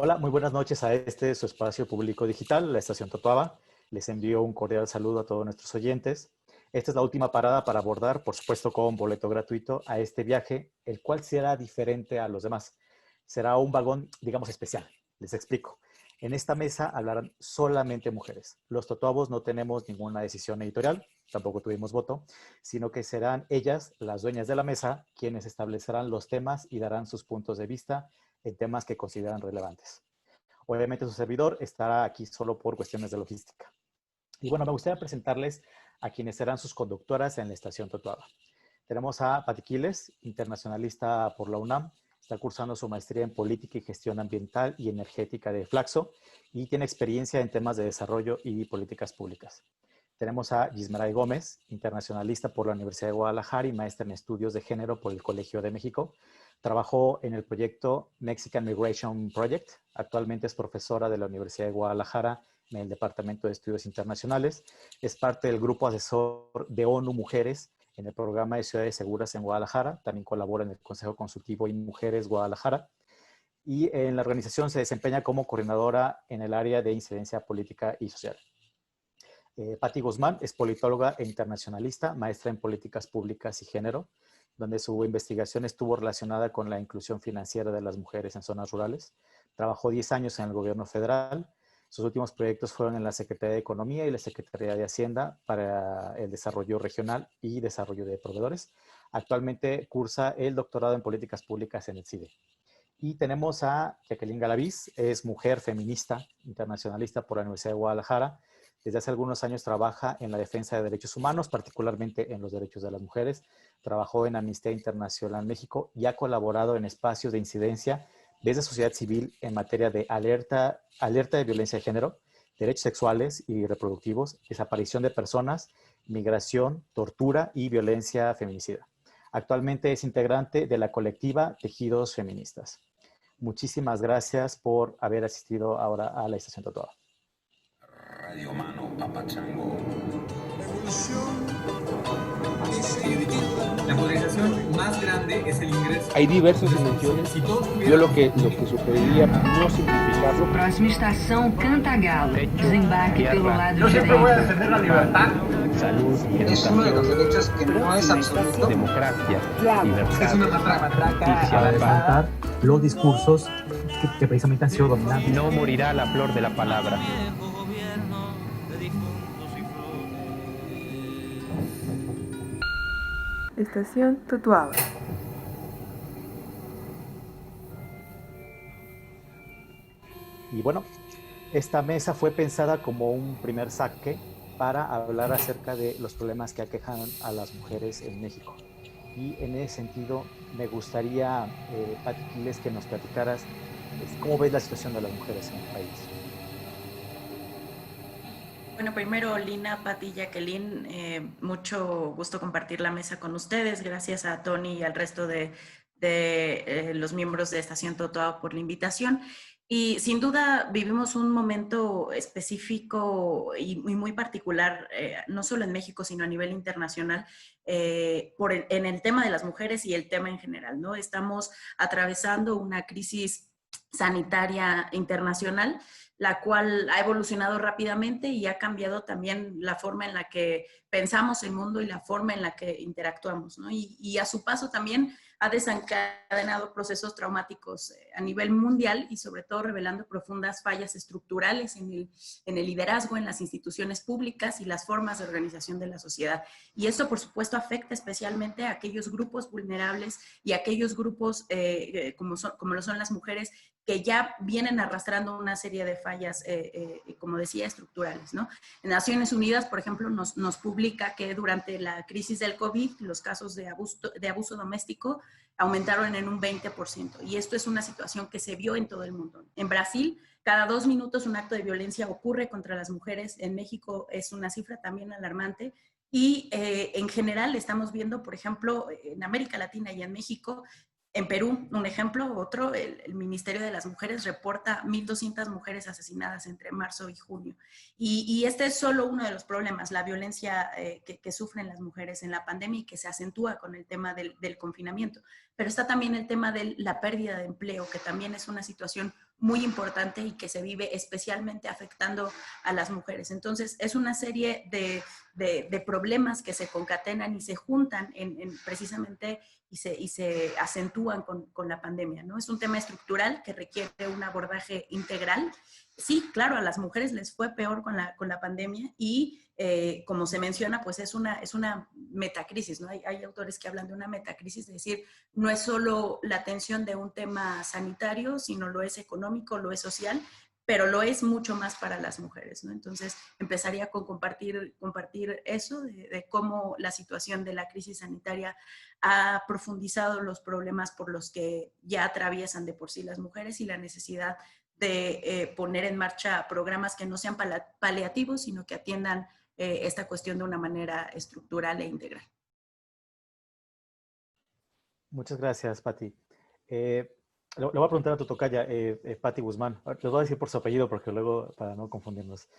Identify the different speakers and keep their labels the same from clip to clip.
Speaker 1: Hola, muy buenas noches a su espacio público digital, la Estación Totoaba. Les envío un cordial saludo a todos nuestros oyentes. Esta es la última parada para abordar, por supuesto con boleto gratuito, a este viaje, el cual será diferente a los demás. Será un vagón, digamos, especial. Les explico. En esta mesa hablarán solamente mujeres. Los totoabos no tenemos ninguna decisión editorial, tampoco tuvimos voto, sino que serán ellas, las dueñas de la mesa, quienes establecerán los temas y darán sus puntos de vista en temas que consideran relevantes. Obviamente su servidor estará aquí solo por cuestiones de logística. Y bueno, me gustaría presentarles a quienes serán sus conductoras en la Estación Totoaba. Tenemos a Pati Quiles, internacionalista por la UNAM, está cursando su maestría en Política y Gestión Ambiental y Energética de Flaxo y tiene experiencia en temas de desarrollo y políticas públicas. Tenemos a Gismeray Gómez, internacionalista por la Universidad de Guadalajara y maestra en estudios de género por el Colegio de México. Trabajó en el proyecto Mexican Migration Project. Actualmente es profesora de la Universidad de Guadalajara en el Departamento de Estudios Internacionales. Es parte del grupo asesor de ONU Mujeres en el programa de Ciudades Seguras en Guadalajara. También colabora en el Consejo Consultivo y Mujeres Guadalajara. Y en la organización se desempeña como coordinadora en el área de incidencia política y social. Patti Guzmán es politóloga e internacionalista, maestra en políticas públicas y género, donde su investigación estuvo relacionada con la inclusión financiera de las mujeres en zonas rurales. Trabajó 10 años en el gobierno federal. Sus últimos proyectos fueron en la Secretaría de Economía y la Secretaría de Hacienda para el desarrollo regional y desarrollo de proveedores. Actualmente cursa el doctorado en políticas públicas en el CIDE. Y tenemos a Jacqueline Galaviz, es mujer feminista, internacionalista por la Universidad de Guadalajara. Desde hace algunos años trabaja en la defensa de derechos humanos, particularmente en los derechos de las mujeres. Trabajó en Amnistía Internacional México y ha colaborado en espacios de incidencia desde sociedad civil en materia de alerta de violencia de género, derechos sexuales y reproductivos, desaparición de personas, migración, tortura y violencia feminicida. Actualmente es integrante de la colectiva Tejidos Feministas. Muchísimas gracias por haber asistido ahora a la Estación Totoaba.
Speaker 2: Radio Mano Papachango.
Speaker 3: La movilización más grande es el ingreso.
Speaker 4: Hay diversas dimensiones. Yo lo que sugeriría no simplificarlo.
Speaker 5: Próxima estação Cantagalo. Desembarque pelo lado
Speaker 3: Yo siempre voy a
Speaker 5: direito.
Speaker 3: defender la libertad.
Speaker 4: Salud,
Speaker 6: Es uno de los derechos que no es absoluto.
Speaker 4: democracia, libertad.
Speaker 3: Es una matraca.
Speaker 4: Justicia,
Speaker 1: Levantar los discursos que precisamente han sido dominantes.
Speaker 4: No morirá la flor de la palabra.
Speaker 7: Estación Totoaba.
Speaker 1: Y bueno, esta mesa fue pensada como un primer saque para hablar acerca de los problemas que aquejan a las mujeres en México. Y en ese sentido, me gustaría, Pati Quiles, que nos platicaras cómo ves la situación de las mujeres en el país.
Speaker 8: Bueno, primero, Lina, Pati y Jacqueline, mucho gusto compartir la mesa con ustedes. Gracias a Tony y al resto de los miembros de Estación Totoaba por la invitación. Y sin duda vivimos un momento específico y muy particular, no solo en México, sino a nivel internacional, en el tema de las mujeres y el tema en general, ¿no? Estamos atravesando una crisis sanitaria internacional, la cual ha evolucionado rápidamente y ha cambiado también la forma en la que pensamos el mundo y la forma en la que interactuamos, ¿no? Y a su paso también ha desencadenado procesos traumáticos a nivel mundial y sobre todo revelando profundas fallas estructurales en el liderazgo, en las instituciones públicas y las formas de organización de la sociedad. Y esto, por supuesto, afecta especialmente a aquellos grupos vulnerables y a aquellos grupos como lo son las mujeres, que ya vienen arrastrando una serie de fallas, como decía, estructurales, ¿no? En Naciones Unidas, por ejemplo, nos publica que durante la crisis del COVID, los casos de abuso doméstico aumentaron en un 20%. Y esto es una situación que se vio en todo el mundo. En Brasil, cada 2 minutos un acto de violencia ocurre contra las mujeres. En México es una cifra también alarmante. Y en general estamos viendo, por ejemplo, en América Latina y en México, en Perú, un ejemplo, otro, el Ministerio de las Mujeres reporta 1,200 mujeres asesinadas entre marzo y junio. Y este es solo uno de los problemas, la violencia que sufren las mujeres en la pandemia y que se acentúa con el tema del confinamiento. Pero está también el tema de la pérdida de empleo, que también es una situación muy importante y que se vive especialmente afectando a las mujeres. Entonces, es una serie de problemas que se concatenan y se juntan precisamente y se acentúan con la pandemia, ¿no? Es un tema estructural que requiere un abordaje integral. Sí, claro, a las mujeres les fue peor con la pandemia y como se menciona, pues es una metacrisis, ¿no? Hay autores que hablan de una metacrisis, es decir, no es solo la atención de un tema sanitario, sino lo es económico, lo es social, pero lo es mucho más para las mujeres, ¿no? Entonces, empezaría con compartir eso, de cómo la situación de la crisis sanitaria ha profundizado los problemas por los que ya atraviesan de por sí las mujeres y la necesidad de poner en marcha programas que no sean paliativos, sino que atiendan esta cuestión de una manera estructural e integral.
Speaker 1: Muchas gracias, Pati. Le voy a preguntar a tu tocaya, Pati Guzmán. Les voy a decir por su apellido porque luego, para no confundirnos.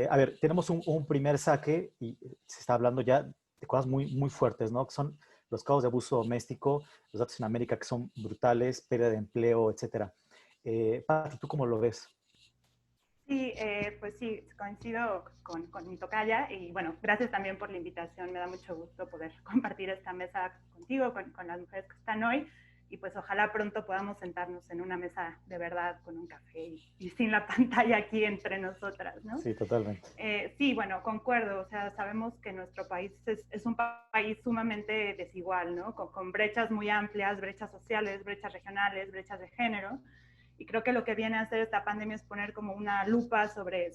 Speaker 1: A ver, tenemos un primer saque y se está hablando ya de cosas muy, muy fuertes, ¿no? Que son los casos de abuso doméstico, los datos en América que son brutales, pérdida de empleo, etcétera. Pati, ¿tú cómo lo ves?
Speaker 9: Sí, pues sí, coincido con mi tocaya y bueno, gracias también por la invitación. Me da mucho gusto poder compartir esta mesa contigo, con las mujeres que están hoy y pues ojalá pronto podamos sentarnos en una mesa de verdad con un café y sin la pantalla aquí entre nosotras, ¿no?
Speaker 1: Sí, totalmente.
Speaker 9: Sí, bueno, concuerdo. O sea, sabemos que nuestro país es un país sumamente desigual, ¿no? Con brechas muy amplias, brechas sociales, brechas regionales, brechas de género. Y creo que lo que viene a hacer esta pandemia es poner como una lupa sobre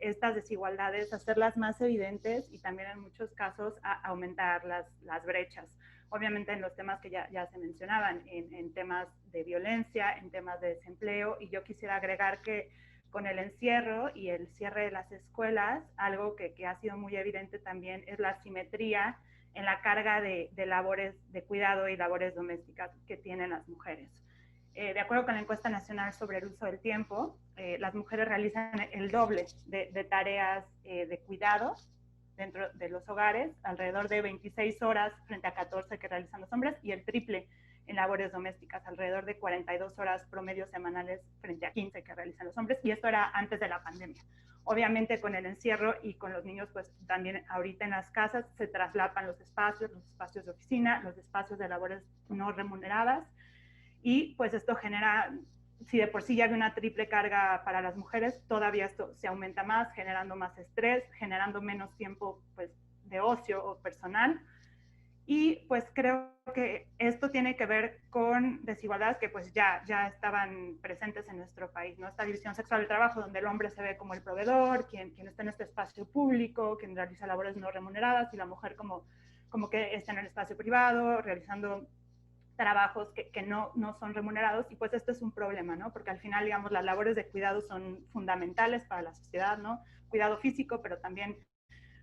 Speaker 9: estas desigualdades, hacerlas más evidentes y también en muchos casos aumentar las brechas. Obviamente en los temas que ya se mencionaban, en temas de violencia, en temas de desempleo, y yo quisiera agregar que con el encierro y el cierre de las escuelas, algo que ha sido muy evidente también es la asimetría en la carga de labores de cuidado y labores domésticas que tienen las mujeres. De acuerdo con la encuesta nacional sobre el uso del tiempo, las mujeres realizan el doble de tareas de cuidado dentro de los hogares, alrededor de 26 horas frente a 14 que realizan los hombres, y el triple en labores domésticas, alrededor de 42 horas promedio semanales frente a 15 que realizan los hombres, y esto era antes de la pandemia. Obviamente con el encierro y con los niños, pues también ahorita en las casas se traslapan los espacios de oficina, los espacios de labores no remuneradas, y pues esto genera, si de por sí ya había una triple carga para las mujeres, todavía esto se aumenta más, generando más estrés, generando menos tiempo pues de ocio o personal. Y pues creo que esto tiene que ver con desigualdades que pues ya estaban presentes en nuestro país, ¿no? Esta división sexual del trabajo, donde el hombre se ve como el proveedor, quien está en este espacio público, quien realiza labores no remuneradas, y la mujer como que está en el espacio privado, realizando trabajos que no son remunerados, y pues esto es un problema, ¿no? Porque al final, digamos, las labores de cuidado son fundamentales para la sociedad, ¿no? Cuidado físico, pero también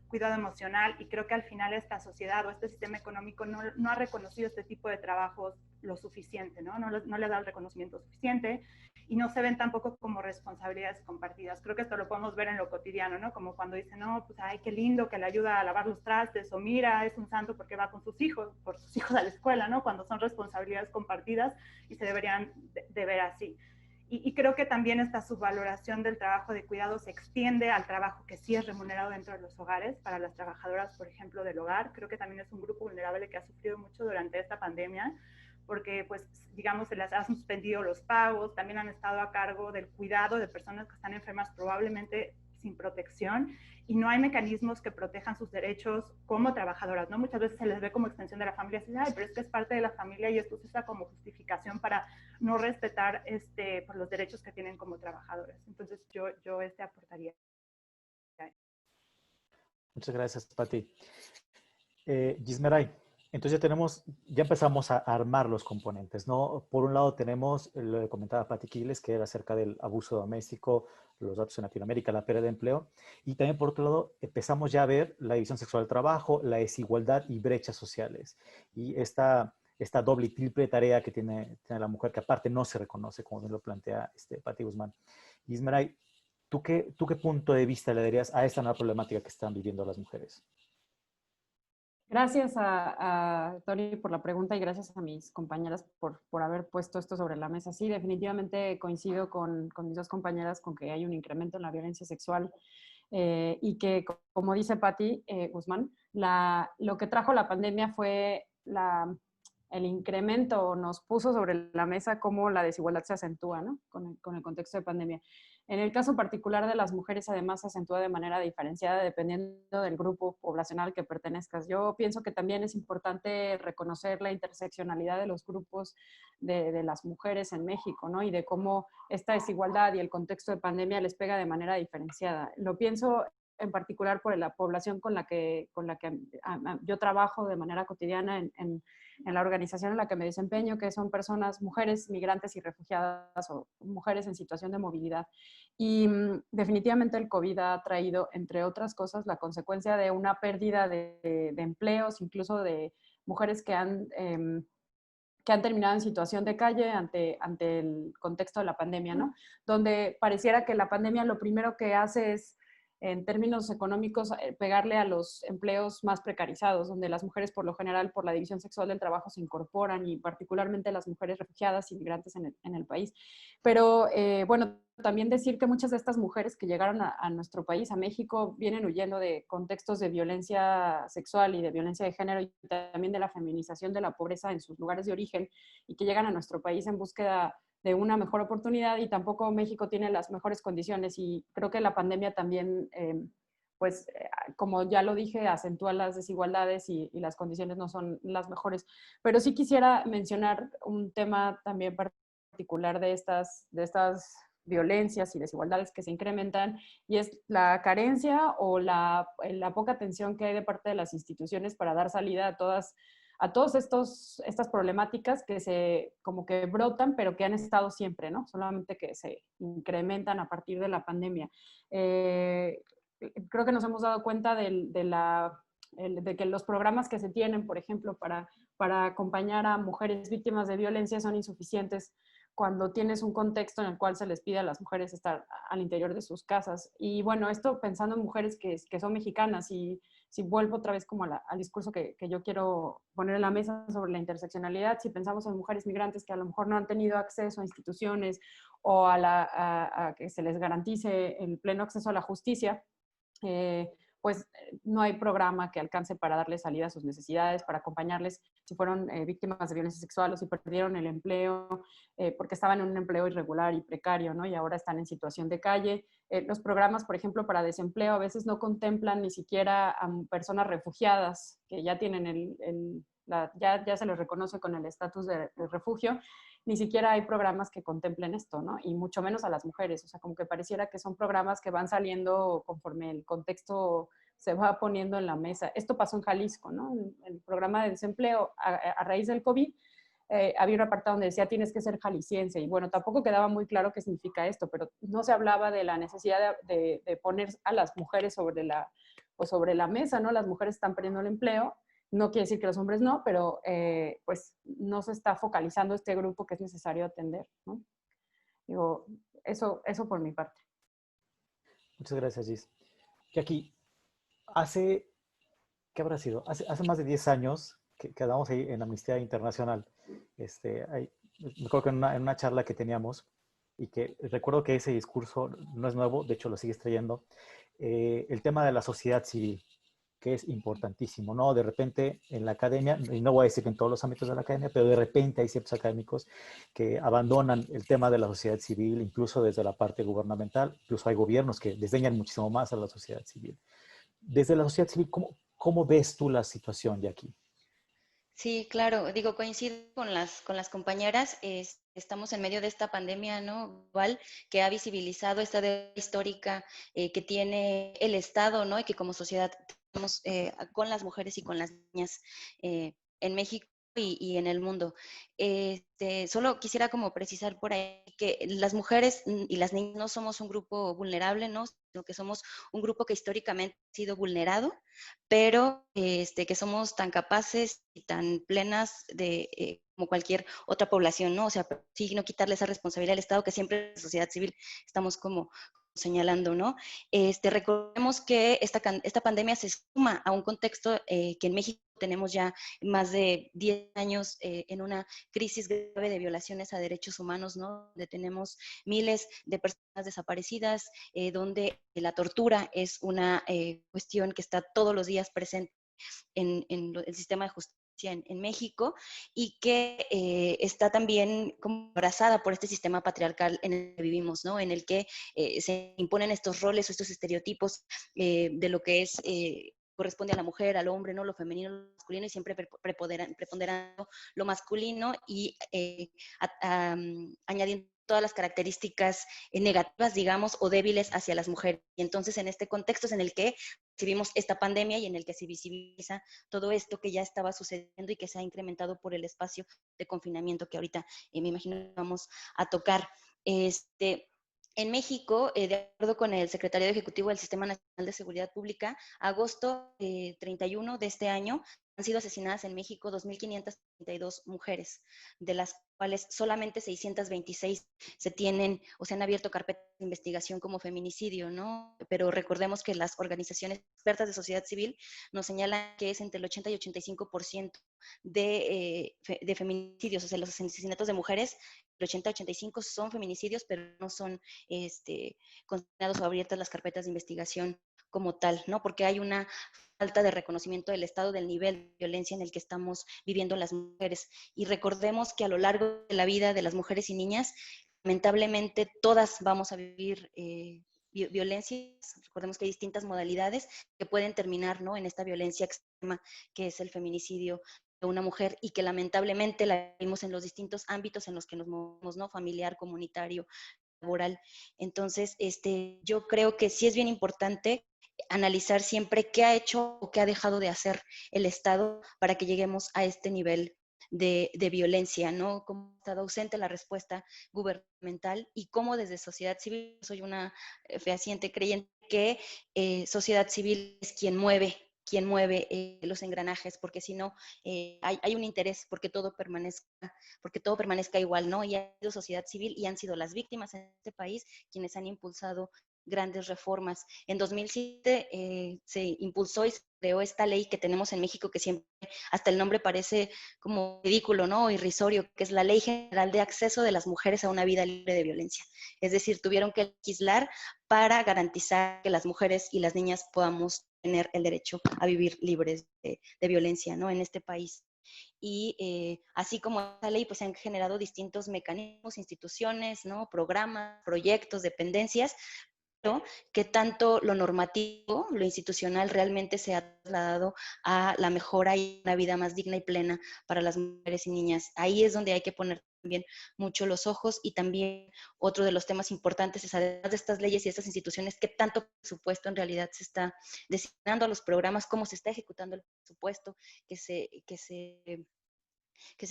Speaker 9: cuidado emocional, y creo que al final esta sociedad o este sistema económico no ha reconocido este tipo de trabajos lo suficiente, ¿no? No le da el reconocimiento suficiente y no se ven tampoco como responsabilidades compartidas. Creo que esto lo podemos ver en lo cotidiano, ¿no? Como cuando dicen, no, pues, ay, qué lindo que le ayuda a lavar los trastes, o mira, es un santo porque va con sus hijos, por sus hijos a la escuela, ¿no? Cuando son responsabilidades compartidas y se deberían de ver así. Y creo que también esta subvaloración del trabajo de cuidado se extiende al trabajo que sí es remunerado dentro de los hogares. Para las trabajadoras, por ejemplo, del hogar, creo que también es un grupo vulnerable que ha sufrido mucho durante esta pandemia, porque, pues, digamos, se les ha suspendido los pagos, también han estado a cargo del cuidado de personas que están enfermas, probablemente sin protección, y no hay mecanismos que protejan sus derechos como trabajadoras, ¿no? Muchas veces se les ve como extensión de la familia, así, ay, pero es que es parte de la familia, y esto se usa como justificación para no respetar por los derechos que tienen como trabajadoras. Entonces yo aportaría.
Speaker 1: Muchas gracias, Pati. Gismeray, entonces ya empezamos a armar los componentes, ¿no? Por un lado tenemos, lo que comentaba Pati Quiles, que era acerca del abuso doméstico, los datos en Latinoamérica, la pérdida de empleo, y también por otro lado empezamos ya a ver la división sexual del trabajo, la desigualdad y brechas sociales, y esta doble y triple tarea que tiene la mujer, que aparte no se reconoce, como bien lo plantea Pati Guzmán. Gismeray, ¿tú qué punto de vista le darías a esta nueva problemática que están viviendo las mujeres?
Speaker 10: Gracias a Tony por la pregunta y gracias a mis compañeras por haber puesto esto sobre la mesa. Sí, definitivamente coincido con mis dos compañeras con que hay un incremento en la violencia sexual y que, como dice Patti Guzmán, lo que trajo la pandemia fue el incremento, nos puso sobre la mesa cómo la desigualdad se acentúa, ¿no? Con el contexto de pandemia. En el caso particular de las mujeres, además, se acentúa de manera diferenciada dependiendo del grupo poblacional que pertenezcas. Yo pienso que también es importante reconocer la interseccionalidad de los grupos de las mujeres en México, ¿no? Y de cómo esta desigualdad y el contexto de pandemia les pega de manera diferenciada. Lo pienso en particular por la población con la que yo trabajo de manera cotidiana en la organización en la que me desempeño, que son personas, mujeres migrantes y refugiadas o mujeres en situación de movilidad. Y definitivamente el COVID ha traído, entre otras cosas, la consecuencia de una pérdida de empleos, incluso de mujeres que han terminado en situación de calle ante el contexto de la pandemia, ¿no? Donde pareciera que la pandemia lo primero que hace es, en términos económicos, pegarle a los empleos más precarizados, donde las mujeres por lo general, por la división sexual del trabajo, se incorporan y particularmente las mujeres refugiadas y migrantes en el país. Pero bueno, también decir que muchas de estas mujeres que llegaron a nuestro país, a México, vienen huyendo de contextos de violencia sexual y de violencia de género y también de la feminización de la pobreza en sus lugares de origen y que llegan a nuestro país en búsqueda de una mejor oportunidad y tampoco México tiene las mejores condiciones y creo que la pandemia también, como ya lo dije, acentúa las desigualdades y las condiciones no son las mejores. Pero sí quisiera mencionar un tema también particular de estas violencias y desigualdades que se incrementan y es la carencia o la poca atención que hay de parte de las instituciones para dar salida a todas estas problemáticas que como que brotan, pero que han estado siempre, ¿no? Solamente que se incrementan a partir de la pandemia. Creo que nos hemos dado cuenta de que los programas que se tienen, por ejemplo, para acompañar a mujeres víctimas de violencia son insuficientes cuando tienes un contexto en el cual se les pide a las mujeres estar al interior de sus casas. Y bueno, esto pensando en mujeres que son mexicanas y si vuelvo otra vez como al discurso que yo quiero poner en la mesa sobre la interseccionalidad, si pensamos en mujeres migrantes que a lo mejor no han tenido acceso a instituciones o a que se les garantice el pleno acceso a la justicia, pues no hay programa que alcance para darles salida a sus necesidades, para acompañarles si fueron víctimas de violencia sexual o si perdieron el empleo, porque estaban en un empleo irregular y precario, ¿no? Y ahora están en situación de calle. Los programas, por ejemplo, para desempleo a veces no contemplan ni siquiera a personas refugiadas que ya tienen ya se les reconoce con el estatus de refugio, ni siquiera hay programas que contemplen esto, ¿no? Y mucho menos a las mujeres, o sea, como que pareciera que son programas que van saliendo conforme el contexto se va poniendo en la mesa. Esto pasó en Jalisco, ¿no? El programa de desempleo a raíz del COVID, había un apartado donde decía tienes que ser jalisciense y bueno, tampoco quedaba muy claro qué significa esto, pero no se hablaba de la necesidad de poner a las mujeres sobre la mesa, ¿no? Las mujeres están perdiendo el empleo, no quiere decir que los hombres no, pero pues no se está focalizando este grupo que es necesario atender, ¿no? Digo, eso por mi parte.
Speaker 1: Muchas gracias, Gis. Jackie, ¿qué habrá sido? Hace más de 10 años que quedamos ahí en Amnistía Internacional. Me acuerdo que en una charla que teníamos y que recuerdo que ese discurso no es nuevo, de hecho lo sigues trayendo, el tema de la sociedad civil, que es importantísimo, ¿no? De repente en la academia, y no voy a decir que en todos los ámbitos de la academia, pero de repente hay ciertos académicos que abandonan el tema de la sociedad civil, incluso desde la parte gubernamental, incluso hay gobiernos que desdeñan muchísimo más a la sociedad civil. Desde la sociedad civil, ¿cómo ves tú la situación de aquí?
Speaker 11: Sí, claro, digo, coincido con las compañeras, estamos en medio de esta pandemia, ¿no? Global, que ha visibilizado esta deuda histórica que tiene el Estado, ¿no? Y que como sociedad tenemos con las mujeres y con las niñas en México y en el mundo. Solo quisiera como precisar por ahí que las mujeres y las niñas no somos un grupo vulnerable, ¿no? Sino que somos un grupo que históricamente ha sido vulnerado, pero que somos tan capaces y tan plenas de como cualquier otra población, ¿no? O sea, sí, no quitarle esa responsabilidad al Estado que siempre en la sociedad civil estamos como señalando, ¿no? Recordemos que esta pandemia se suma a un contexto que en México tenemos ya más de 10 años en una crisis grave de violaciones a derechos humanos, ¿no? Donde tenemos miles de personas desaparecidas, donde la tortura es una cuestión que está todos los días presente en el sistema de justicia en México, y que está también como abrazada por este sistema patriarcal en el que vivimos, ¿no? En el que se imponen estos roles o estos estereotipos de lo que es corresponde a la mujer, al hombre, ¿no? Lo femenino, lo masculino, y siempre preponderando lo masculino y añadiendo todas las características negativas, digamos, o débiles hacia las mujeres. Y entonces, en este contexto es en el que recibimos esta pandemia y en el que se visibiliza todo esto que ya estaba sucediendo y que se ha incrementado por el espacio de confinamiento que ahorita me imagino vamos a tocar. En México, de acuerdo con el Secretariado Ejecutivo del Sistema Nacional de Seguridad Pública, agosto 31 de este año han sido asesinadas en México 2.532 mujeres, de las cuales solamente 626 se tienen o se han abierto carpetas de investigación como feminicidio, ¿no? Pero recordemos que las organizaciones expertas de sociedad civil nos señalan que es entre el 80 y 85% de feminicidios, o sea, los asesinatos de mujeres, el 80-85 son feminicidios, pero no son condenados o abiertas las carpetas de investigación como tal, ¿no? Porque hay una falta de reconocimiento del estado, del nivel de violencia en el que estamos viviendo las mujeres. Y recordemos que a lo largo de la vida de las mujeres y niñas, lamentablemente todas vamos a vivir violencias. Recordemos que hay distintas modalidades que pueden terminar, ¿no? En esta violencia extrema que es el feminicidio de una mujer, y que lamentablemente la vimos en los distintos ámbitos en los que nos movemos, ¿no? Familiar, comunitario, laboral. Entonces, yo creo que sí es bien importante analizar siempre qué ha hecho o qué ha dejado de hacer el Estado para que lleguemos a este nivel de violencia, ¿no? Cómo ha estado ausente la respuesta gubernamental y cómo desde sociedad civil, soy una fehaciente creyente que sociedad civil es quien mueve los engranajes, porque si no, hay un interés porque todo permanezca igual, ¿no? Y ha sido sociedad civil y han sido las víctimas en este país quienes han impulsado grandes reformas. En 2007 se impulsó y se creó esta ley que tenemos en México, que siempre, hasta el nombre parece como ridículo, ¿no? O irrisorio, que es la Ley General de Acceso de las Mujeres a una Vida Libre de Violencia. Es decir, tuvieron que legislar para garantizar que las mujeres y las niñas podamos tener el derecho a vivir libres de violencia, ¿no? En este país. Y así como esta ley, pues se han generado distintos mecanismos, instituciones, ¿no? Programas, proyectos, dependencias, pero que tanto lo normativo, lo institucional realmente se ha trasladado a la mejora y una vida más digna y plena para las mujeres y niñas. Ahí es donde hay que poner también mucho los ojos, y también otro de los temas importantes es, además de estas leyes y estas instituciones, qué tanto presupuesto en realidad se está designando a los programas, cómo se está ejecutando el presupuesto que se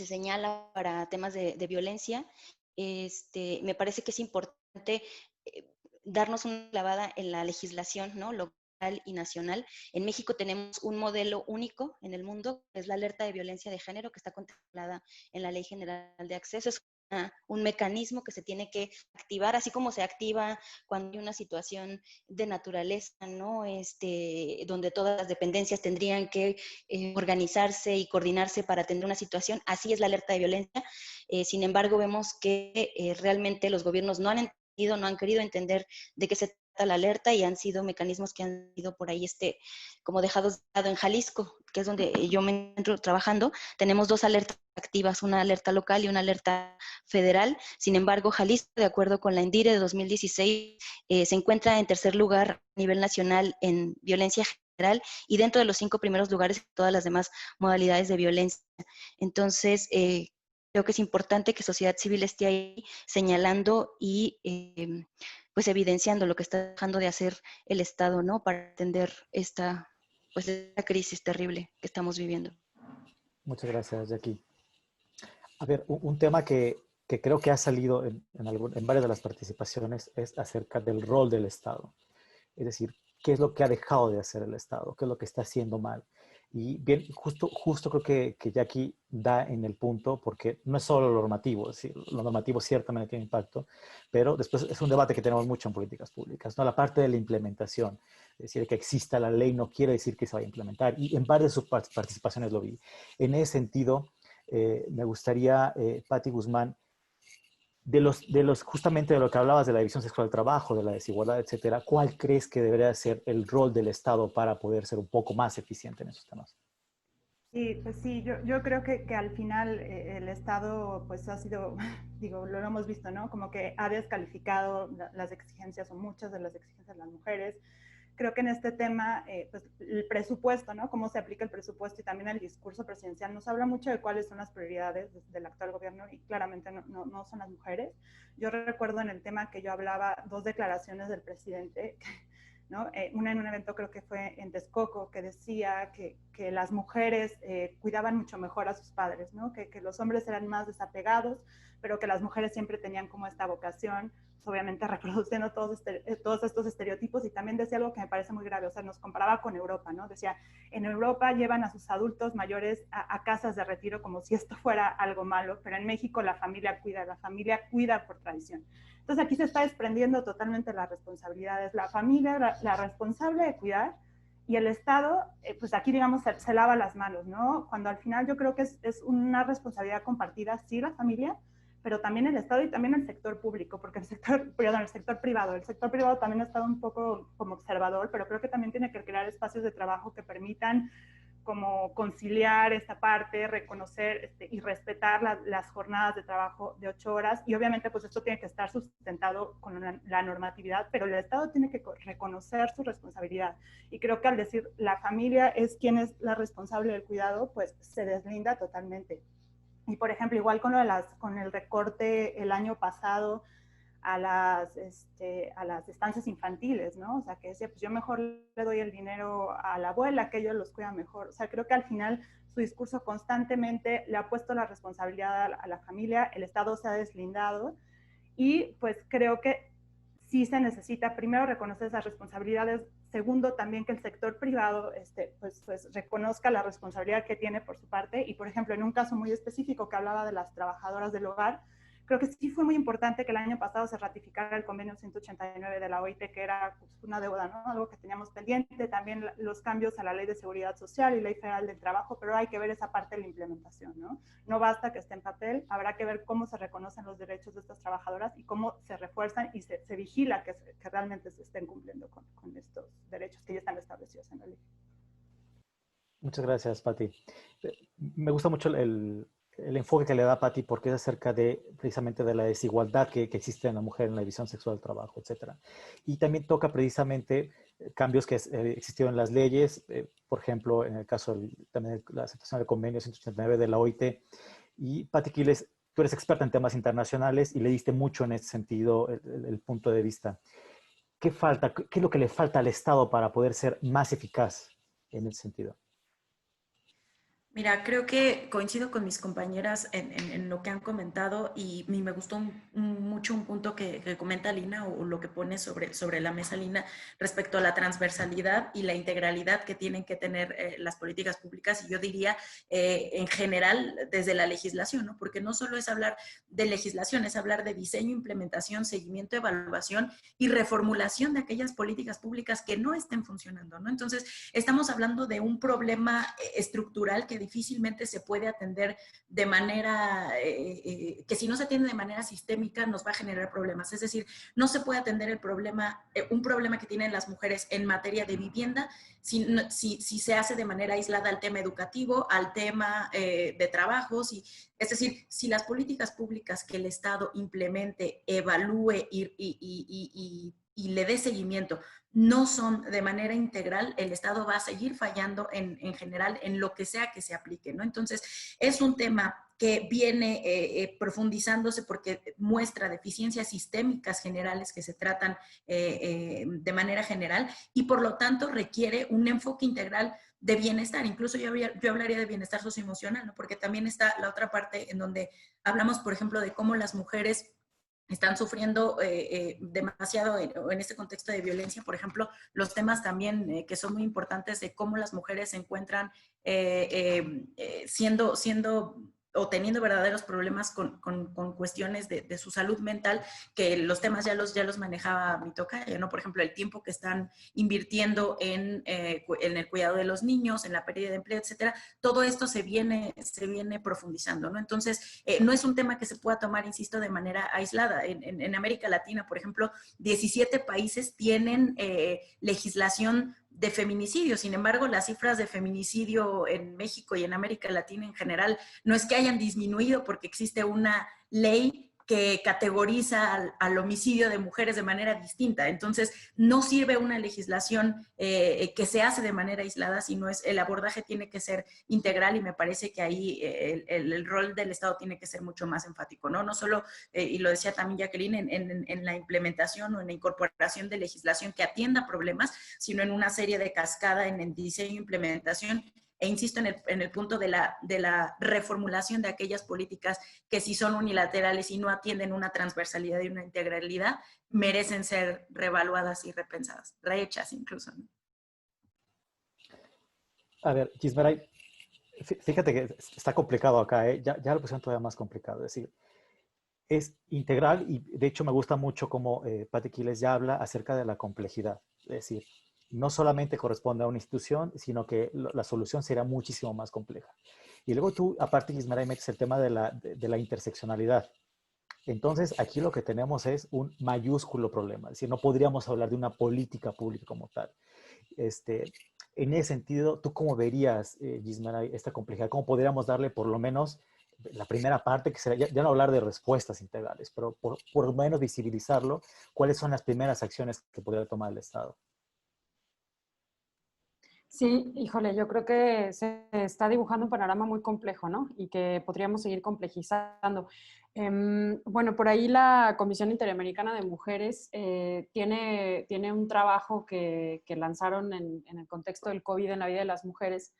Speaker 11: señala para temas de violencia. Me parece que es importante darnos una clavada en la legislación, ¿no? Local y nacional. En México tenemos un modelo único en el mundo, que es la alerta de violencia de género, que está contemplada en la Ley General de Acceso. Es un mecanismo que se tiene que activar, así como se activa cuando hay una situación de naturaleza, ¿no? Donde todas las dependencias tendrían que organizarse y coordinarse para atender una situación. Así es la alerta de violencia. Sin embargo, vemos que realmente los gobiernos no han querido entender de qué se trata la alerta, y han sido mecanismos que han sido por ahí como dejados de lado. En Jalisco, que es donde yo me encuentro trabajando, tenemos dos alertas activas, una alerta local y una alerta federal. Sin embargo, Jalisco, de acuerdo con la ENDIRE de 2016, se encuentra en tercer lugar a nivel nacional en violencia general y dentro de los 5 primeros lugares en todas las demás modalidades de violencia. Entonces, creo que es importante que sociedad civil esté ahí señalando y pues evidenciando lo que está dejando de hacer el Estado, ¿no? Para atender esta crisis terrible que estamos viviendo.
Speaker 1: Muchas gracias, Jackie. A ver, un tema que creo que ha salido en varias de las participaciones es acerca del rol del Estado. Es decir, ¿qué es lo que ha dejado de hacer el Estado? ¿Qué es lo que está haciendo mal? Y bien, justo creo que Jackie da en el punto, porque no es solo lo normativo, es decir, lo normativo ciertamente tiene impacto, pero después es un debate que tenemos mucho en políticas públicas, ¿no? La parte de la implementación, es decir, que exista la ley no quiere decir que se vaya a implementar, y en varias de sus participaciones lo vi. En ese sentido, me gustaría, Patti Guzmán, justamente de lo que hablabas de la división sexual del trabajo, de la desigualdad, etcétera, ¿cuál crees que debería ser el rol del Estado para poder ser un poco más eficiente en esos temas?
Speaker 9: Sí, pues sí, yo creo que al final el Estado pues ha sido, digo, lo hemos visto, ¿no? Como que ha descalificado las exigencias o muchas de las exigencias de las mujeres. Creo que en este tema, pues el presupuesto, ¿no? Cómo se aplica el presupuesto y también el discurso presidencial nos habla mucho de cuáles son las prioridades del actual gobierno y claramente no son las mujeres. Yo recuerdo en el tema que yo hablaba 2 declaraciones del presidente, ¿no? Una en un evento creo que fue en Texcoco, que decía que las mujeres cuidaban mucho mejor a sus padres, ¿no? Que los hombres eran más desapegados, pero que las mujeres siempre tenían como esta vocación, obviamente reproduciendo todos estos estereotipos, y también decía algo que me parece muy grave, o sea, nos comparaba con Europa, ¿no? Decía, en Europa llevan a sus adultos mayores a casas de retiro como si esto fuera algo malo, pero en México la familia cuida por tradición. Entonces aquí se está desprendiendo totalmente las responsabilidades, la familia, la responsable de cuidar, y el Estado, pues aquí digamos se lava las manos, ¿no? Cuando al final yo creo que es una responsabilidad compartida, sí, la familia, pero también el Estado y también el sector público, porque el sector privado también ha estado un poco como observador, pero creo que también tiene que crear espacios de trabajo que permitan como conciliar esta parte, reconocer y respetar las jornadas de trabajo de 8 horas, y obviamente pues esto tiene que estar sustentado con la normatividad, pero el Estado tiene que reconocer su responsabilidad, y creo que al decir la familia es quien es la responsable del cuidado, pues se deslinda totalmente. Y por ejemplo, igual con el recorte el año pasado a las estancias infantiles, ¿no? O sea, que decía, pues yo mejor le doy el dinero a la abuela, que ellos los cuidan mejor. O sea, creo que al final su discurso constantemente le ha puesto la responsabilidad a la familia, el Estado se ha deslindado, y pues creo que sí se necesita primero reconocer esas responsabilidades, segundo también que el sector privado pues reconozca la responsabilidad que tiene por su parte, y por ejemplo en un caso muy específico que hablaba de las trabajadoras del hogar, creo que sí fue muy importante que el año pasado se ratificara el convenio 189 de la OIT, que era pues, una deuda, ¿no? Algo que teníamos pendiente, también los cambios a la Ley de Seguridad Social y Ley Federal del Trabajo, pero hay que ver esa parte de la implementación, ¿no? No basta que esté en papel, habrá que ver cómo se reconocen los derechos de estas trabajadoras y cómo se refuerzan y se vigila que realmente se estén cumpliendo con estos derechos que ya están establecidos en la ley.
Speaker 1: Muchas gracias, Patti. Me gusta mucho el enfoque que le da Patti, porque es acerca precisamente de la desigualdad que existe en la mujer en la división sexual del trabajo, etc. Y también toca precisamente cambios que existieron en las leyes, por ejemplo, en el caso también de la aceptación del convenio 189 de la OIT. Y Patti Quiles, tú eres experta en temas internacionales y le diste mucho en ese sentido el punto de vista. ¿Qué falta? ¿Qué es lo que le falta al Estado para poder ser más eficaz en ese sentido?
Speaker 8: Mira, creo que coincido con mis compañeras en lo que han comentado, y me gustó mucho un punto que comenta Lina, o lo que pone sobre la mesa Lina, respecto a la transversalidad y la integralidad que tienen que tener las políticas públicas, y yo diría en general desde la legislación, ¿no? Porque no solo es hablar de legislación, es hablar de diseño, implementación, seguimiento, evaluación y reformulación de aquellas políticas públicas que no estén funcionando, ¿no? Entonces, estamos hablando de un problema estructural que difícilmente se puede atender de manera, que si no se atiende de manera sistémica nos va a generar problemas. Es decir, no se puede atender un problema que tienen las mujeres en materia de vivienda si se hace de manera aislada al tema educativo, al tema de trabajos. Es decir, si las políticas públicas que el Estado implemente, evalúe y le dé seguimiento no son de manera integral, el Estado va a seguir fallando en general en lo que sea que se aplique, ¿no? Entonces, es un tema que viene profundizándose porque muestra deficiencias sistémicas generales que se tratan de manera general, y por lo tanto requiere un enfoque integral de bienestar. Incluso yo hablaría de bienestar socioemocional, ¿no? Porque también está la otra parte en donde hablamos, por ejemplo, de cómo las mujeres están sufriendo demasiado en este contexto de violencia. Por ejemplo, los temas también que son muy importantes de cómo las mujeres se encuentran siendo o teniendo verdaderos problemas con cuestiones de su salud mental, que los temas ya los manejaba mi tocayo, ¿no? Por ejemplo, el tiempo que están invirtiendo en el cuidado de los niños, en la pérdida de empleo, etcétera. Todo esto se viene profundizando, ¿no? Entonces, no es un tema que se pueda tomar, insisto, de manera aislada. En América Latina, por ejemplo, 17 países tienen legislación de feminicidio. Sin embargo, las cifras de feminicidio en México y en América Latina en general no es que hayan disminuido porque existe una ley que categoriza al homicidio de mujeres de manera distinta. Entonces, no sirve una legislación que se hace de manera aislada, sino el abordaje tiene que ser integral, y me parece que ahí el rol del Estado tiene que ser mucho más enfático, ¿no? No solo, y lo decía también Jacqueline, en la implementación o en la incorporación de legislación que atienda problemas, sino en una serie de cascada en el diseño e implementación. E insisto en el punto de la reformulación de aquellas políticas que, si son unilaterales y no atienden una transversalidad y una integralidad, merecen ser reevaluadas y repensadas, rehechas incluso, ¿no?
Speaker 1: A ver, Gismeray, fíjate que está complicado acá, ¿eh? Ya lo pusieron todavía más complicado. Es decir, es integral, y de hecho me gusta mucho cómo Patti Quiles ya habla acerca de la complejidad. Es decir, no solamente corresponde a una institución, sino que la solución será muchísimo más compleja. Y luego tú, aparte, Gismeray, metes el tema de la interseccionalidad. Entonces, aquí lo que tenemos es un mayúsculo problema. Es decir, no podríamos hablar de una política pública como tal. En ese sentido, ¿tú cómo verías, Gismeray, esta complejidad? ¿Cómo podríamos darle por lo menos la primera parte, que será, ya no hablar de respuestas integrales, pero por lo menos visibilizarlo? ¿Cuáles son las primeras acciones que podría tomar el Estado?
Speaker 10: Sí, híjole, yo creo que se está dibujando un panorama muy complejo, ¿no? Y que podríamos seguir complejizando. Bueno, por ahí la Comisión Interamericana de Mujeres tiene un trabajo que lanzaron en el contexto del COVID en la vida de las mujeres,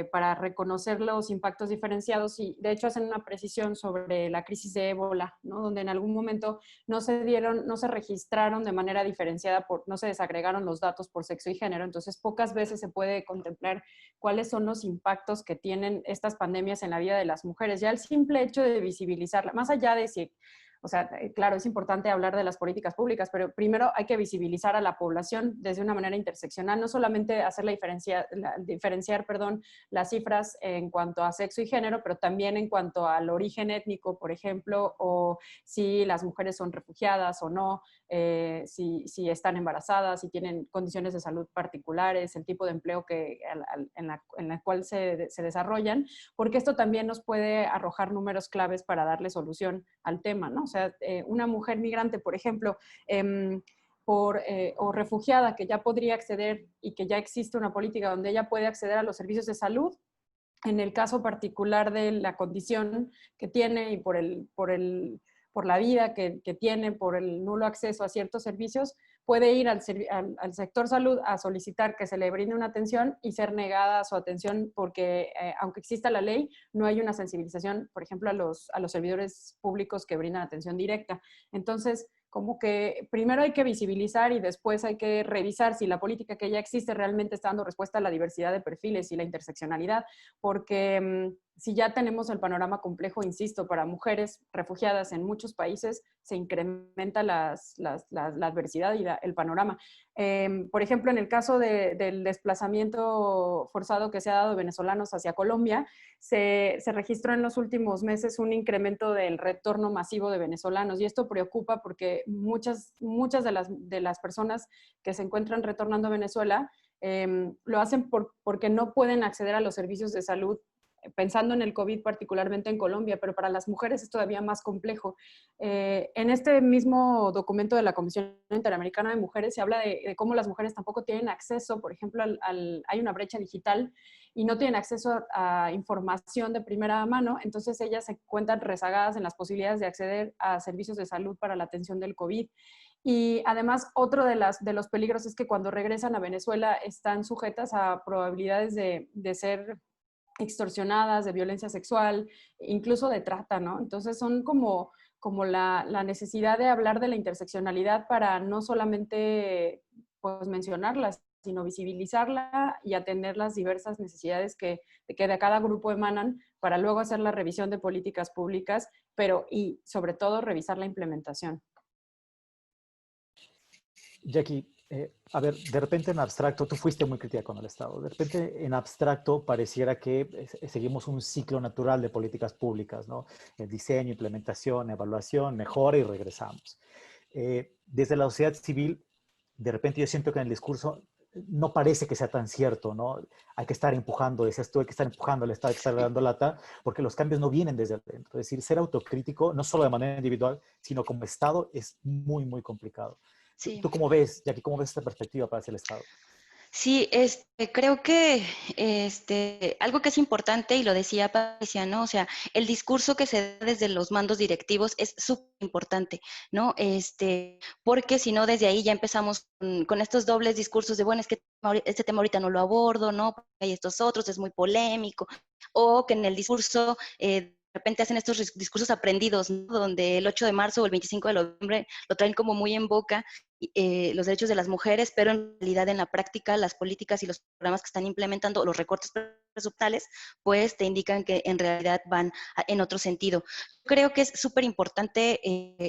Speaker 10: para reconocer los impactos diferenciados, y de hecho hacen una precisión sobre la crisis de ébola, ¿no? Donde en algún momento no se registraron de manera diferenciada, no se desagregaron los datos por sexo y género. Entonces, pocas veces se puede contemplar cuáles son los impactos que tienen estas pandemias en la vida de las mujeres. Ya el simple hecho de visibilizarla, más allá de si... O sea, claro, es importante hablar de las políticas públicas, pero primero hay que visibilizar a la población desde una manera interseccional, no solamente hacer diferenciar las cifras en cuanto a sexo y género, pero también en cuanto al origen étnico, por ejemplo, o si las mujeres son refugiadas o no, si están embarazadas, si tienen condiciones de salud particulares, el tipo de empleo en la cual se desarrollan, porque esto también nos puede arrojar números claves para darle solución al tema, ¿no? O sea, una mujer migrante, por ejemplo, o refugiada que ya podría acceder, y que ya existe una política donde ella puede acceder a los servicios de salud, en el caso particular de la condición que tiene y por la vida que tiene, por el nulo acceso a ciertos servicios, puede ir al sector salud a solicitar que se le brinde una atención y ser negada su atención porque, aunque exista la ley, no hay una sensibilización, por ejemplo, a los servidores públicos que brindan atención directa. Entonces, como que primero hay que visibilizar y después hay que revisar si la política que ya existe realmente está dando respuesta a la diversidad de perfiles y la interseccionalidad, porque si ya tenemos el panorama complejo, insisto, para mujeres refugiadas en muchos países, se incrementa la adversidad y el panorama. Por ejemplo, en el caso del desplazamiento forzado que se ha dado de venezolanos hacia Colombia, se registró en los últimos meses un incremento del retorno masivo de venezolanos, y esto preocupa porque muchas de las personas que se encuentran retornando a Venezuela lo hacen porque no pueden acceder a los servicios de salud, pensando en el COVID particularmente en Colombia, pero para las mujeres es todavía más complejo. En este mismo documento de la Comisión Interamericana de Mujeres se habla de cómo las mujeres tampoco tienen acceso, por ejemplo, hay una brecha digital y no tienen acceso a información de primera mano, entonces ellas se encuentran rezagadas en las posibilidades de acceder a servicios de salud para la atención del COVID. Y además, otro de los peligros es que cuando regresan a Venezuela están sujetas a probabilidades de ser extorsionadas, de violencia sexual, incluso de trata, ¿no? Entonces son como como la necesidad de hablar de la interseccionalidad para no solamente pues, mencionarla, sino visibilizarla y atender las diversas necesidades que de cada grupo emanan para luego hacer la revisión de políticas públicas, pero y sobre todo revisar la implementación.
Speaker 1: Jackie, a ver, de repente en abstracto, tú fuiste muy crítica con el Estado, de repente en abstracto pareciera que seguimos un ciclo natural de políticas públicas, ¿no? El diseño, implementación, evaluación, mejora y regresamos. Desde la sociedad civil, de repente yo siento que en el discurso no parece que sea tan cierto, ¿no? Hay que estar empujando, decías tú, hay que estar empujando al Estado, hay que estar dando lata, porque los cambios no vienen desde adentro. Es decir, ser autocrítico, no solo de manera individual, sino como Estado, es muy, muy complicado.
Speaker 11: Sí.
Speaker 1: ¿Tú cómo ves, Jackie, cómo ves esta perspectiva para hacia el Estado?
Speaker 11: Sí, creo que algo que es importante, y lo decía Patricia, ¿no? O sea, el discurso que se da desde los mandos directivos es súper importante, ¿no? Porque si no, desde ahí ya empezamos con estos dobles discursos de, bueno, es que este tema ahorita no lo abordo, ¿no? Hay estos otros, es muy polémico, o que en el discurso de repente hacen estos discursos aprendidos, ¿no? Donde el 8 de marzo o el 25 de noviembre lo traen como muy en boca, los derechos de las mujeres, pero en realidad en la práctica las políticas y los programas que están implementando, los recortes presupuestales, pues te indican que en realidad van en otro sentido. Creo que es súper importante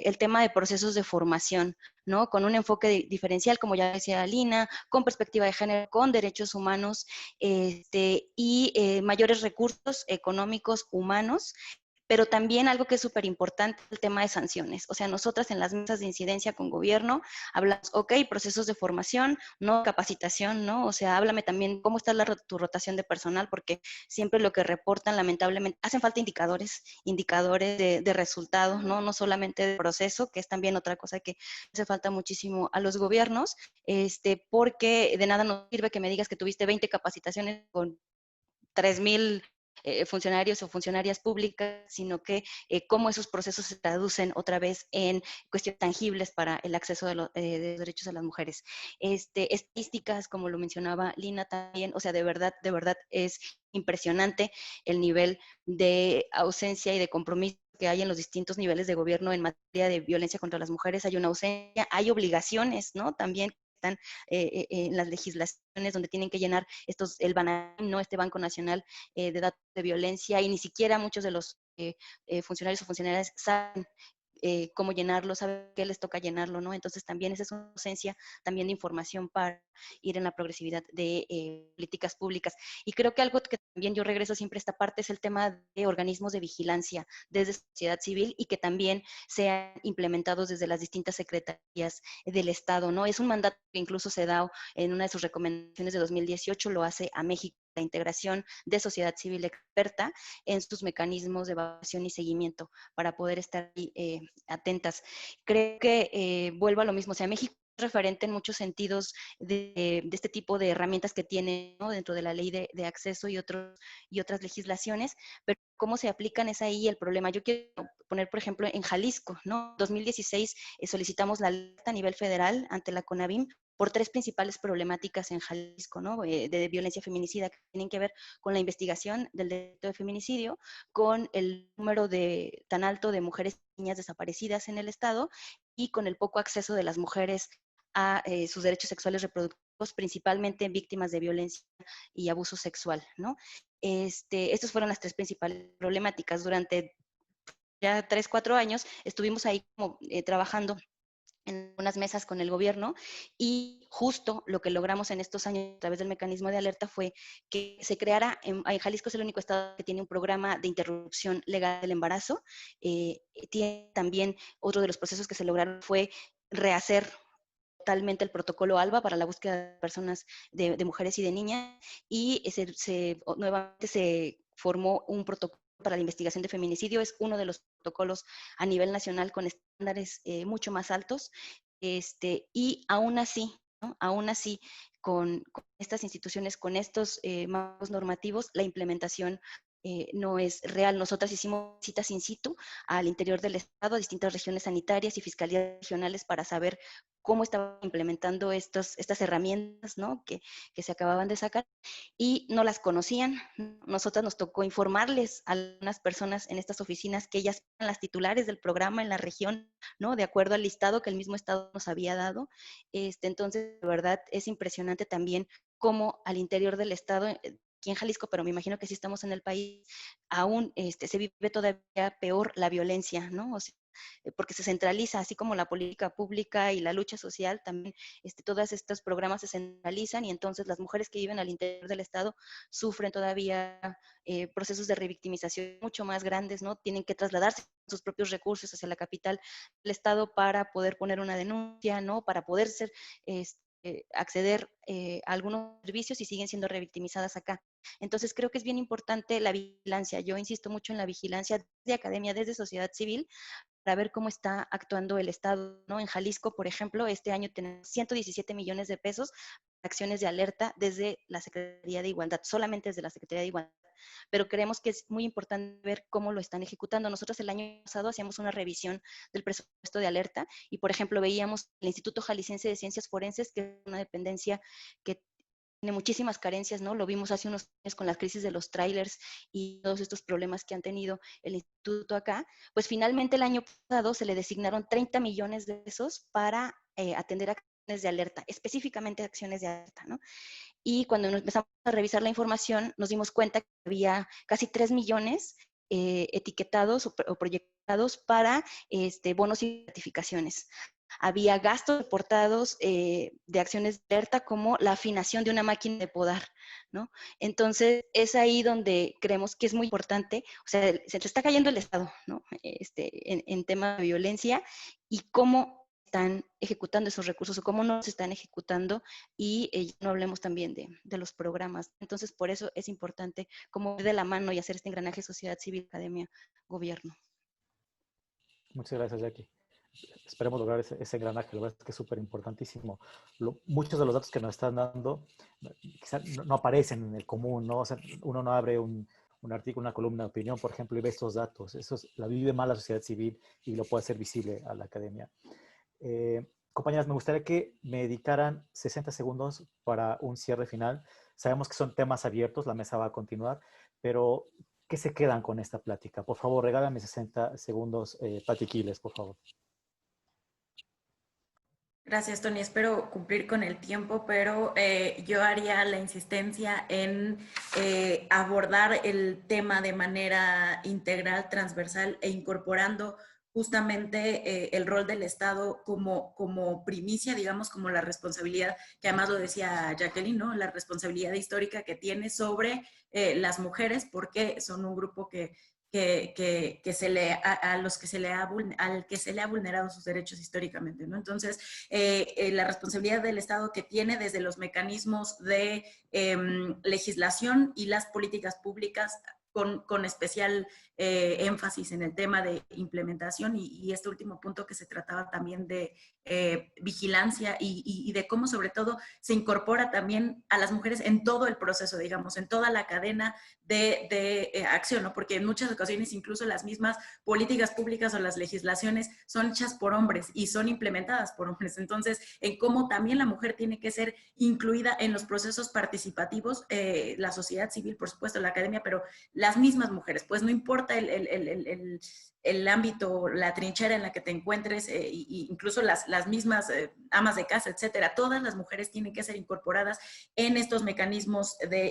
Speaker 11: el tema de procesos de formación, ¿no? Con un enfoque diferencial, como ya decía Lina, con perspectiva de género, con derechos humanos, y mayores recursos económicos humanos. Pero también algo que es súper importante, el tema de sanciones. O sea, nosotras en las mesas de incidencia con gobierno hablamos, ok, procesos de formación, no capacitación, ¿no? O sea, háblame también cómo está tu rotación de personal, porque siempre lo que reportan, lamentablemente, hacen falta indicadores de resultados, ¿no? No solamente de proceso, que es también otra cosa que hace falta muchísimo a los gobiernos, porque de nada nos sirve que me digas que tuviste 20 capacitaciones con 3,000 funcionarios o funcionarias públicas, sino que cómo esos procesos se traducen otra vez en cuestiones tangibles para el acceso de los derechos de las mujeres. Estadísticas, como lo mencionaba Lina también, o sea, de verdad es impresionante el nivel de ausencia y de compromiso que hay en los distintos niveles de gobierno en materia de violencia contra las mujeres. Hay una ausencia, hay obligaciones, ¿no? También están en las legislaciones donde tienen que llenar el BANAIM, ¿no? Este Banco Nacional de Datos de Violencia, y ni siquiera muchos de los funcionarios o funcionarias saben cómo llenarlo, saben qué les toca llenarlo, ¿no? Entonces también esa es una ausencia también de información para ir en la progresividad de políticas públicas. Y creo que algo que también yo regreso siempre a esta parte es el tema de organismos de vigilancia desde sociedad civil y que también sean implementados desde las distintas secretarías del Estado, ¿no? Es un mandato que incluso se da en una de sus recomendaciones de 2018, lo hace a México, la integración de sociedad civil experta en sus mecanismos de evaluación y seguimiento para poder estar ahí, atentas. Creo que vuelvo a lo mismo, o sea, México es referente en muchos sentidos de este tipo de herramientas que tiene, ¿no? Dentro de la ley de acceso y otras legislaciones, pero cómo se aplican es ahí el problema. Yo quiero poner, por ejemplo, en Jalisco, ¿no? En 2016 solicitamos la alerta a nivel federal ante la CONAVIM por 3 principales problemáticas en Jalisco, ¿no? De violencia feminicida, que tienen que ver con la investigación del delito de feminicidio, con el número tan alto de mujeres y niñas desaparecidas en el Estado y con el poco acceso de las mujeres a sus derechos sexuales reproductivos, principalmente víctimas de violencia y abuso sexual, ¿no? Estas fueron las 3 principales problemáticas. Durante ya 3, 4 años estuvimos ahí como trabajando en unas mesas con el gobierno, y justo lo que logramos en estos años a través del mecanismo de alerta fue que se creara, en Jalisco es el único estado que tiene un programa de interrupción legal del embarazo. Tiene también, otro de los procesos que se lograron fue rehacer totalmente el protocolo ALBA para la búsqueda de personas, de mujeres y de niñas, y nuevamente se formó un protocolo para la investigación de feminicidio. Es uno de los protocolos a nivel nacional con estándares mucho más altos, y aún así, ¿no? Aún así, con estas instituciones, con estos marcos normativos, la implementación no es real. Nosotras hicimos citas in situ al interior del Estado, a distintas regiones sanitarias y fiscalías regionales para saber cómo estaban implementando estas herramientas, ¿no? que se acababan de sacar y no las conocían. Nosotras nos tocó informarles a algunas personas en estas oficinas que ellas eran las titulares del programa en la región, ¿no? De acuerdo al listado que el mismo Estado nos había dado. Entonces, de verdad, es impresionante también cómo al interior del Estado, aquí en Jalisco, pero me imagino que sí estamos en el país, aún se vive todavía peor la violencia, ¿no? O sea, porque se centraliza, así como la política pública y la lucha social, también todos estos programas se centralizan y entonces las mujeres que viven al interior del Estado sufren todavía procesos de revictimización mucho más grandes, ¿no? Tienen que trasladarse sus propios recursos hacia la capital del Estado para poder poner una denuncia, ¿no? Para poder ser, acceder a algunos servicios y siguen siendo revictimizadas acá. Entonces creo que es bien importante la vigilancia. Yo insisto mucho en la vigilancia desde academia, desde sociedad civil, para ver cómo está actuando el Estado, ¿no? En Jalisco, por ejemplo, este año tenemos 117 millones de pesos para acciones de alerta desde la Secretaría de Igualdad, solamente desde la Secretaría de Igualdad. Pero creemos que es muy importante ver cómo lo están ejecutando. Nosotros el año pasado hacíamos una revisión del presupuesto de alerta y, por ejemplo, veíamos el Instituto Jalisciense de Ciencias Forenses, que es una dependencia que tiene muchísimas carencias, ¿no? Lo vimos hace unos años con la crisis de los trailers y todos estos problemas que han tenido el instituto acá. Pues finalmente el año pasado se le designaron 30 millones de pesos para atender acciones de alerta, específicamente acciones de alerta, ¿no? Y cuando empezamos a revisar la información, nos dimos cuenta que había casi 3 millones etiquetados o proyectados para bonos y gratificaciones. Había gastos reportados de acciones de alerta como la afinación de una máquina de podar, ¿no? Entonces, es ahí donde creemos que es muy importante, o sea, se le está cayendo el Estado, ¿no? En tema de violencia y cómo están ejecutando esos recursos o cómo no se están ejecutando y no hablemos también de los programas. Entonces, por eso es importante como ir de la mano y hacer este engranaje sociedad civil, academia, gobierno.
Speaker 1: Muchas gracias, Jackie. Esperemos lograr ese engranaje, la verdad es que es súper importantísimo. Muchos de los datos que nos están dando quizá no aparecen en el común, ¿no? O sea, uno no abre un artículo, una columna de opinión, por ejemplo, y ve estos datos. Eso la vive más la sociedad civil y lo puede hacer visible a la academia. Compañeras, me gustaría que me dedicaran 60 segundos para un cierre final. Sabemos que son temas abiertos, la mesa va a continuar, pero ¿qué se quedan con esta plática? Por favor, regálame 60 segundos, Pati Quiles, por favor.
Speaker 8: Gracias, Tony. Espero cumplir con el tiempo, pero yo haría la insistencia en abordar el tema de manera integral, transversal e incorporando justamente el rol del Estado como primicia, digamos, como la responsabilidad, que además lo decía Jacqueline, ¿no? La responsabilidad histórica que tiene sobre las mujeres, porque son un grupo a los que al que se le ha vulnerado sus derechos históricamente, ¿no? Entonces, la responsabilidad del Estado que tiene desde los mecanismos de legislación y las políticas públicas con especial énfasis en el tema de implementación y este último punto que se trataba también de vigilancia y de cómo sobre todo se incorpora también a las mujeres en todo el proceso, digamos, en toda la cadena de acción, ¿no? Porque en muchas ocasiones incluso las mismas políticas públicas o las legislaciones son hechas por hombres y son implementadas por hombres. Entonces, en cómo también la mujer tiene que ser incluida en los procesos participativos, la sociedad civil, por supuesto, la academia, pero las mismas mujeres, pues no importa el ámbito, la trinchera en la que te encuentres, incluso las mismas amas de casa, etcétera, todas las mujeres tienen que ser incorporadas en estos mecanismos de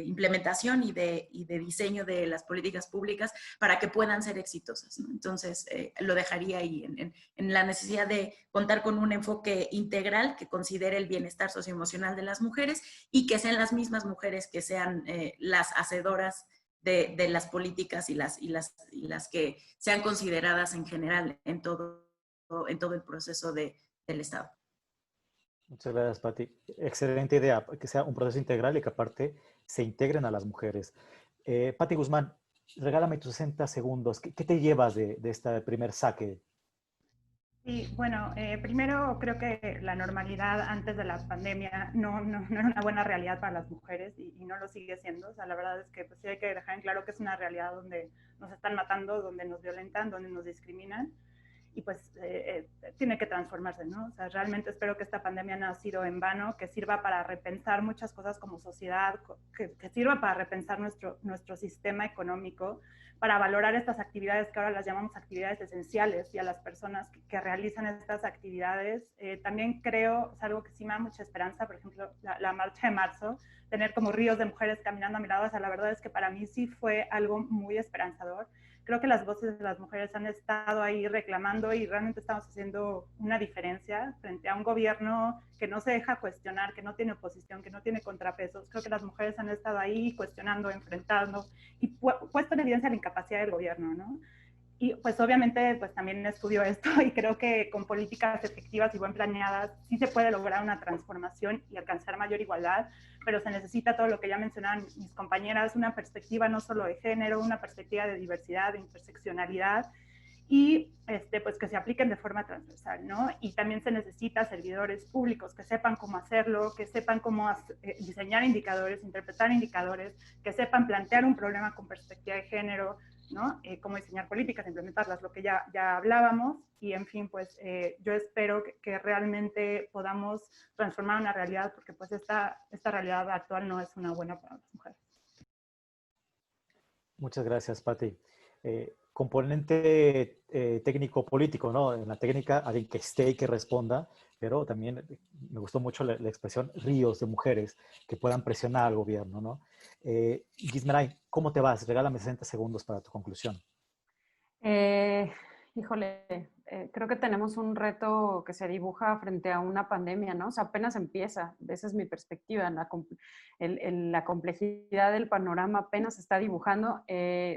Speaker 8: implementación y de diseño de las políticas públicas para que puedan ser exitosas, ¿no? Entonces, lo dejaría ahí en la necesidad de contar con un enfoque integral que considere el bienestar socioemocional de las mujeres y que sean las mismas mujeres que sean las hacedoras de las políticas y las que sean consideradas en general en todo el proceso del Estado.
Speaker 1: Muchas gracias, Pati. Excelente idea, que sea un proceso integral y que aparte se integren a las mujeres. Pati Guzmán, regálame tus 60 segundos. ¿Qué te llevas de este primer saque?
Speaker 9: Sí, bueno, primero creo que la normalidad antes de la pandemia no era una buena realidad para las mujeres y no lo sigue siendo. O sea, la verdad es que pues, sí hay que dejar en claro que es una realidad donde nos están matando, donde nos violentan, donde nos discriminan. y pues tiene que transformarse, ¿no? O sea, realmente espero que esta pandemia no ha sido en vano, que sirva para repensar muchas cosas como sociedad, que sirva para repensar nuestro sistema económico, para valorar estas actividades que ahora las llamamos actividades esenciales y a las personas que realizan estas actividades. También creo, es algo que sí me da mucha esperanza, por ejemplo, la marcha de marzo, tener como ríos de mujeres caminando a mi lado, o sea, la verdad es que para mí sí fue algo muy esperanzador. Creo que las voces de las mujeres han estado ahí reclamando y realmente estamos haciendo una diferencia frente a un gobierno que no se deja cuestionar, que no tiene oposición, que no tiene contrapesos. Creo que las mujeres han estado ahí cuestionando, enfrentando y puesto en evidencia la incapacidad del gobierno, ¿no? Y pues obviamente pues también estudio esto y creo que con políticas efectivas y bien planeadas sí se puede lograr una transformación y alcanzar mayor igualdad, pero se necesita todo lo que ya mencionaban mis compañeras, una perspectiva no solo de género, una perspectiva de diversidad, de interseccionalidad y pues que se apliquen de forma transversal, ¿no? Y también se necesita servidores públicos que sepan cómo hacerlo, que sepan cómo diseñar indicadores, interpretar indicadores, que sepan plantear un problema con perspectiva de género, ¿no? Cómo diseñar políticas, implementarlas, lo que ya hablábamos, y en fin, pues yo espero que realmente podamos transformar una realidad, porque pues esta realidad actual no es una buena para las mujeres.
Speaker 1: Muchas gracias, Pati. Componente técnico-político, ¿no? En la técnica, alguien que esté y que responda, pero también me gustó mucho la expresión ríos de mujeres que puedan presionar al gobierno, ¿no? Gismeray, ¿cómo te vas? Regálame 60 segundos para tu conclusión.
Speaker 10: Híjole, creo que tenemos un reto que se dibuja frente a una pandemia, ¿no? O sea, apenas empieza, esa es mi perspectiva, la complejidad del panorama apenas se está dibujando.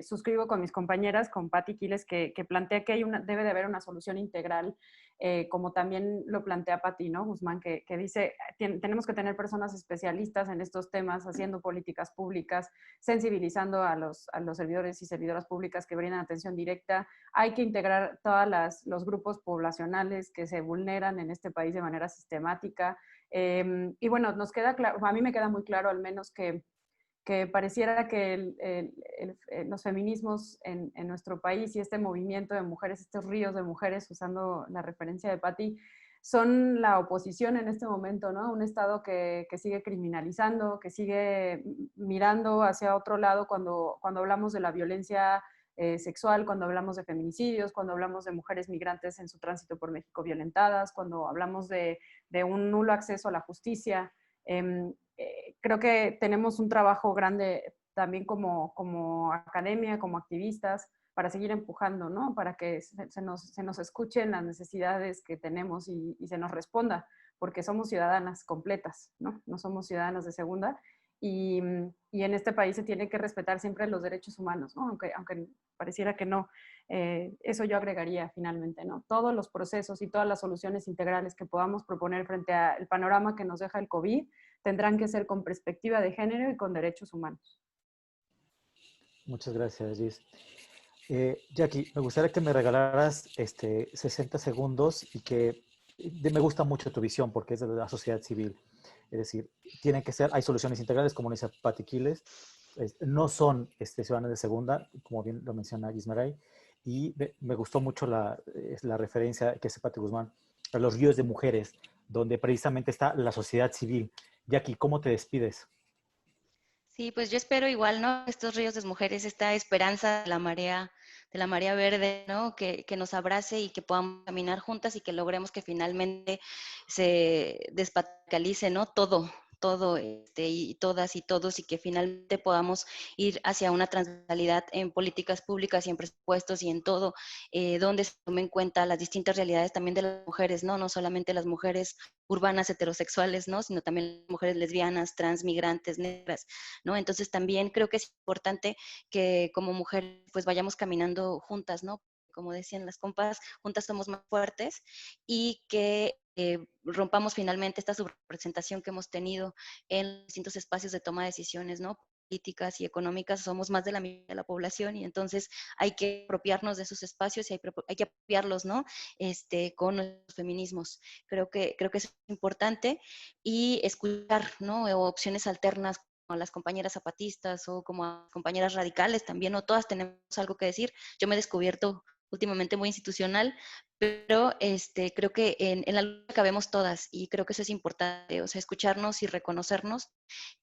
Speaker 10: Suscribo con mis compañeras, con Patti Quiles, que plantea que debe de haber una solución integral, como también lo plantea Patti, ¿no? Guzmán, que dice, tenemos que tener personas especialistas en estos temas, haciendo políticas públicas, sensibilizando a los servidores y servidoras públicas que brindan atención directa. Hay que integrar todos los grupos poblacionales que se vulneran en este país de manera sistemática. Y bueno, nos queda claro, a mí me queda muy claro al menos que pareciera que los feminismos en nuestro país y este movimiento de mujeres, estos ríos de mujeres, usando la referencia de Patti, son la oposición en este momento, ¿no? Un Estado que sigue criminalizando, que sigue mirando hacia otro lado cuando hablamos de la violencia sexual, cuando hablamos de feminicidios, cuando hablamos de mujeres migrantes en su tránsito por México violentadas, cuando hablamos de un nulo acceso a la justicia. Creo que tenemos un trabajo grande también como academia, como activistas, para seguir empujando, ¿no? Para que se nos escuchen las necesidades que tenemos y se nos responda, porque somos ciudadanas completas, ¿no? No somos ciudadanas de segunda. Y en este país se tienen que respetar siempre los derechos humanos, ¿no? Aunque pareciera que no. Eso yo agregaría finalmente, ¿no? Todos los procesos y todas las soluciones integrales que podamos proponer frente al panorama que nos deja el COVID tendrán que ser con perspectiva de género y con derechos humanos.
Speaker 1: Muchas gracias, Gis. Jackie, me gustaría que me regalaras 60 segundos y que me gusta mucho tu visión porque es de la sociedad civil. Es decir, hay soluciones integrales, como dice Patti Quiles, no son ciudadanos de segunda, como bien lo menciona Gismeray, y me gustó mucho la referencia que hace Patti Guzmán a los ríos de mujeres, donde precisamente está la sociedad civil. Jackie, ¿cómo te despides?
Speaker 11: Sí, pues yo espero igual, ¿no? Estos ríos de mujeres, esta esperanza de la marea verde, ¿no? Que nos abrace y que podamos caminar juntas y que logremos que finalmente se despatriarcalice, ¿no? Todo y todas y todos, y que finalmente podamos ir hacia una transversalidad en políticas públicas y en presupuestos y en todo, donde se tomen en cuenta las distintas realidades también de las mujeres, ¿no? No solamente las mujeres urbanas heterosexuales, ¿no? Sino también las mujeres lesbianas, trans, migrantes, negras, ¿no? Entonces también creo que es importante que como mujeres pues vayamos caminando juntas, ¿no? Como decían las compas, juntas somos más fuertes, y que rompamos finalmente esta subrepresentación que hemos tenido en distintos espacios de toma de decisiones, ¿no? Políticas y económicas. Somos más de la mitad de la población y entonces hay que apropiarnos de esos espacios y hay que apropiarlos, ¿no? Con los feminismos. Creo que es importante, y escuchar, ¿no? Opciones alternas como las compañeras zapatistas o como las compañeras radicales también, no todas tenemos algo que decir. Yo me he descubierto últimamente muy institucional, pero creo que en la lucha cabemos todas y creo que eso es importante, o sea, escucharnos y reconocernos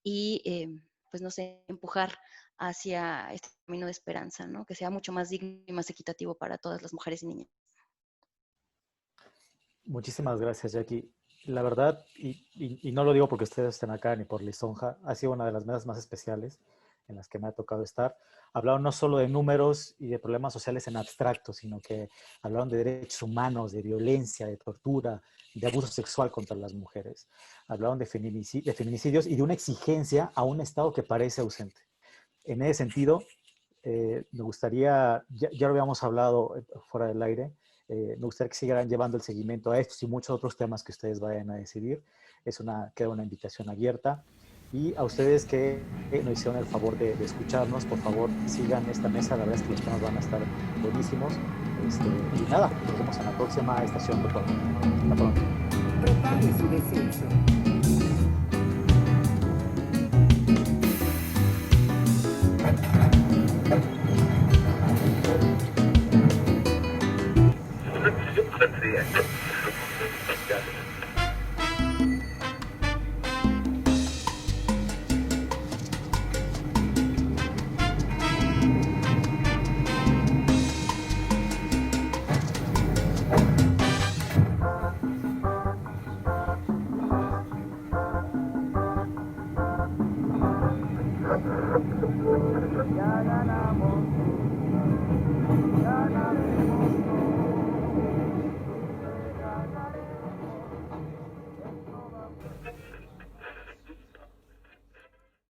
Speaker 11: y, pues no sé, empujar hacia este camino de esperanza, ¿no? Que sea mucho más digno y más equitativo para todas las mujeres y niñas.
Speaker 1: Muchísimas gracias, Jackie. La verdad, y no lo digo porque ustedes estén acá ni por lisonja, ha sido una de las mesas más especiales en las que me ha tocado estar. Hablaron no solo de números y de problemas sociales en abstracto, sino que hablaron de derechos humanos, de violencia, de tortura, de abuso sexual contra las mujeres. Hablaron de feminicidios y de una exigencia a un Estado que parece ausente. En ese sentido, me gustaría, ya lo habíamos hablado fuera del aire, me gustaría que siguieran llevando el seguimiento a estos y muchos otros temas que ustedes vayan a decidir. Queda una invitación abierta. Y a ustedes que nos hicieron el favor de escucharnos, por favor, sigan esta mesa. La verdad es que los temas van a estar buenísimos. Y nada, nos vemos en la próxima estación. Hasta pronto.